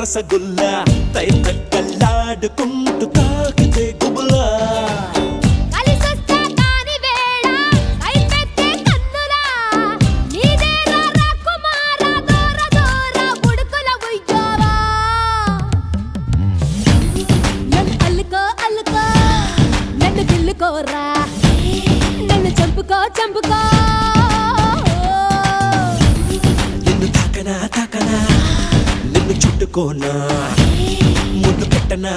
రసగుల్ల తైతక్కల్లాడుకుంటూ తాకితే గుబులా నన్ను చంపుకో చంపుకో నిన్ను తాకనా నిన్ను చుట్టుకోనా ముద్దు పెట్టనా